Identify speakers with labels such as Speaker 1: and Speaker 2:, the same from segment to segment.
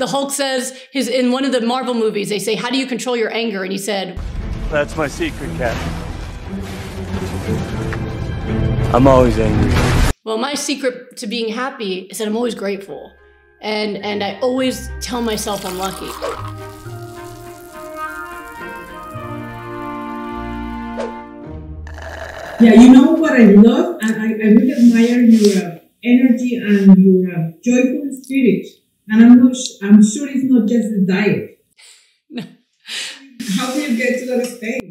Speaker 1: the Hulk says, in one of the Marvel movies, they say, how do you control your anger? And he said,
Speaker 2: that's my secret, Captain. I'm always angry.
Speaker 1: Well, my secret to being happy is that I'm always grateful. And I always tell myself I'm lucky.
Speaker 3: Yeah, you know what I love? I really admire your energy and your joyful spirit. And I'm sure it's not just the diet.
Speaker 1: No.
Speaker 3: How do you get to that state?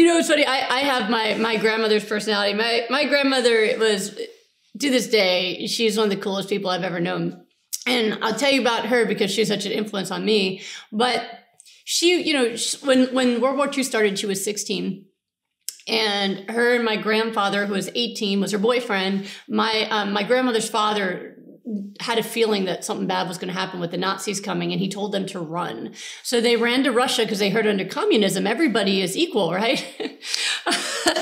Speaker 1: It's funny. I have my grandmother's personality. My grandmother was, to this day, she's one of the coolest people I've ever known. And I'll tell you about her because she's such an influence on me. But she, when World War II started, she was 16. And her and my grandfather, who was 18, was her boyfriend. My grandmother's father had a feeling that something bad was going to happen with the Nazis coming, and he told them to run. So they ran to Russia because they heard under communism, everybody is equal, right?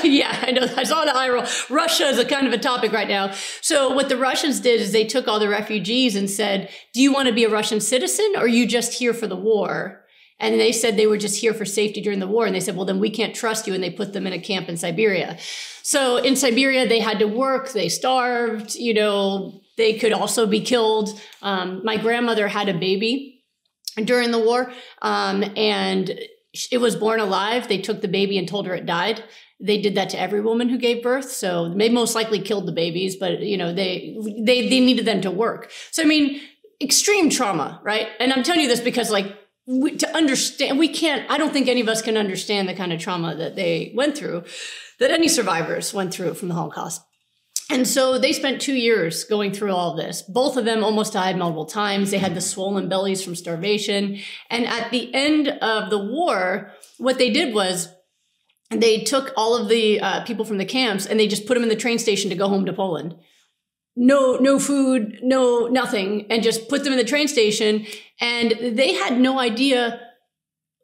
Speaker 1: Yeah, I know. I saw the eye roll. Russia is a kind of a topic right now. So what the Russians did is they took all the refugees and said, do you want to be a Russian citizen, or are you just here for the war? And they said they were just here for safety during the war. And they said, well, then we can't trust you. And they put them in a camp in Siberia. So in Siberia, they had to work. They starved. They could also be killed. My grandmother had a baby during the war, and it was born alive. They took the baby and told her it died. They did that to every woman who gave birth. So they most likely killed the babies, but they needed them to work. So, extreme trauma, right? And I'm telling you this because to understand, I don't think any of us can understand the kind of trauma that they went through, that any survivors went through from the Holocaust. And so they spent 2 years going through all of this. Both of them almost died multiple times. They had the swollen bellies from starvation. And at the end of the war, what they did was they took all of the people from the camps and they just put them in the train station to go home to Poland. No food, nothing, and just put them in the train station. And they had no idea,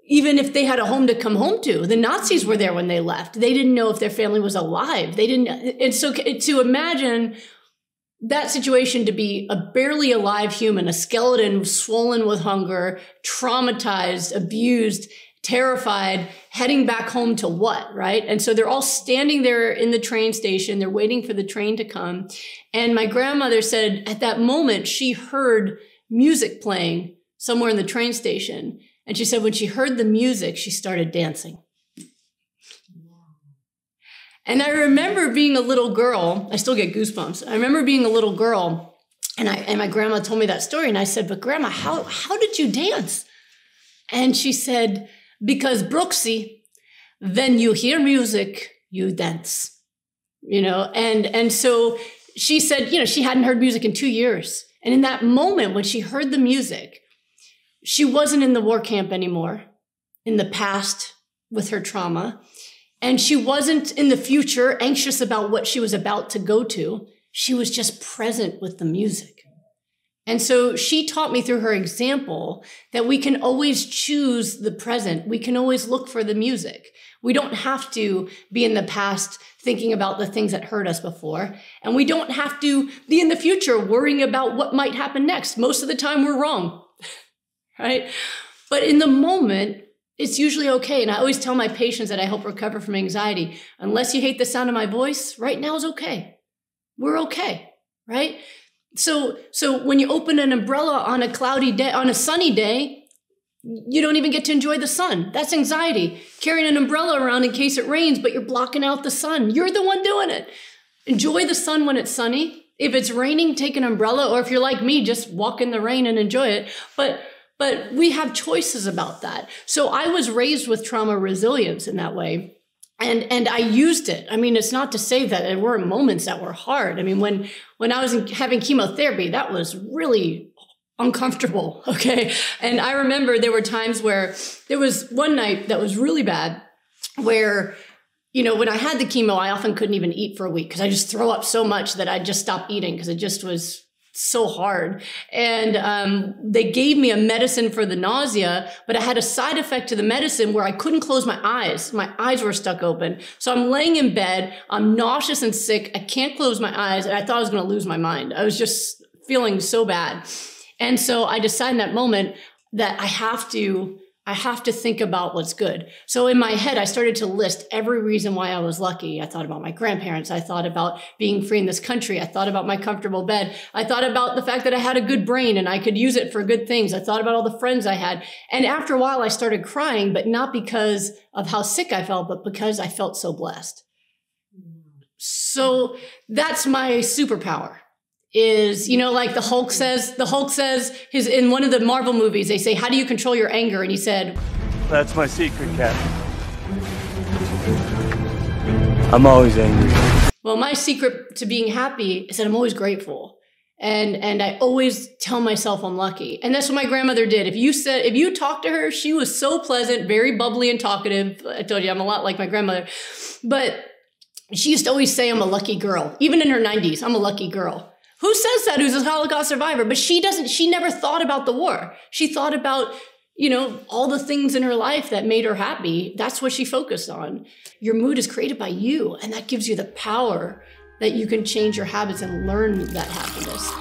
Speaker 1: even if they had a home to come home to. The Nazis were there when they left. They didn't know if their family was alive. They didn't. And so to imagine that situation, to be a barely alive human, a skeleton swollen with hunger, traumatized, abused, terrified, heading back home to what, right? And so they're all standing there in the train station. They're waiting for the train to come. And my grandmother said at that moment, she heard music playing somewhere in the train station. And she said when she heard the music, she started dancing. And I remember being a little girl. I still get goosebumps. I remember being a little girl, and my grandma told me that story. And I said, but Grandma, how did you dance? And she said, because Brooksy, when you hear music, you dance, and so she said, she hadn't heard music in 2 years. And in that moment, when she heard the music, she wasn't in the war camp anymore, in the past with her trauma. And she wasn't in the future anxious about what she was about to go to. She was just present with the music. And so she taught me through her example that we can always choose the present. We can always look for the music. We don't have to be in the past thinking about the things that hurt us before. And we don't have to be in the future worrying about what might happen next. Most of the time we're wrong, right? But in the moment, it's usually okay. And I always tell my patients that I help recover from anxiety, unless you hate the sound of my voice, right now is okay. We're okay, right? So when you open an umbrella on a cloudy day, on a sunny day, you don't even get to enjoy the sun. That's anxiety. Carrying an umbrella around in case it rains, but you're blocking out the sun. You're the one doing it. Enjoy the sun when it's sunny. If it's raining, take an umbrella. Or if you're like me, just walk in the rain and enjoy it. But we have choices about that. So I was raised with trauma resilience in that way. And I used it. It's not to say that there were moments that were hard. When I was having chemotherapy, that was really uncomfortable, okay? And I remember there were times where there was one night that was really bad where, when I had the chemo, I often couldn't even eat for a week because I just throw up so much that I just stopped eating because it just was so hard. And they gave me a medicine for the nausea, but I had a side effect to the medicine where I couldn't close my eyes. My eyes were stuck open. So I'm laying in bed, I'm nauseous and sick, I can't close my eyes, and I thought I was going to lose my mind. I was just feeling so bad. And so I decided in that moment that I have to think about what's good. So in my head, I started to list every reason why I was lucky. I thought about my grandparents. I thought about being free in this country. I thought about my comfortable bed. I thought about the fact that I had a good brain and I could use it for good things. I thought about all the friends I had. And after a while, I started crying, but not because of how sick I felt, but because I felt so blessed. So that's my superpower. Is, like the Hulk says in one of the Marvel movies, they say, how do you control your anger? And he said,
Speaker 2: That's my secret, Captain. I'm always angry.
Speaker 1: Well, my secret to being happy is that I'm always grateful. And I always tell myself I'm lucky. And that's what my grandmother did. If you talk to her, she was so pleasant, very bubbly and talkative. I told you I'm a lot like my grandmother. But she used to always say I'm a lucky girl. Even in her 90s, I'm a lucky girl. Who says that who's a Holocaust survivor? But she never thought about the war. She thought about, all the things in her life that made her happy. That's what she focused on. Your mood is created by you, and that gives you the power that you can change your habits and learn that happiness.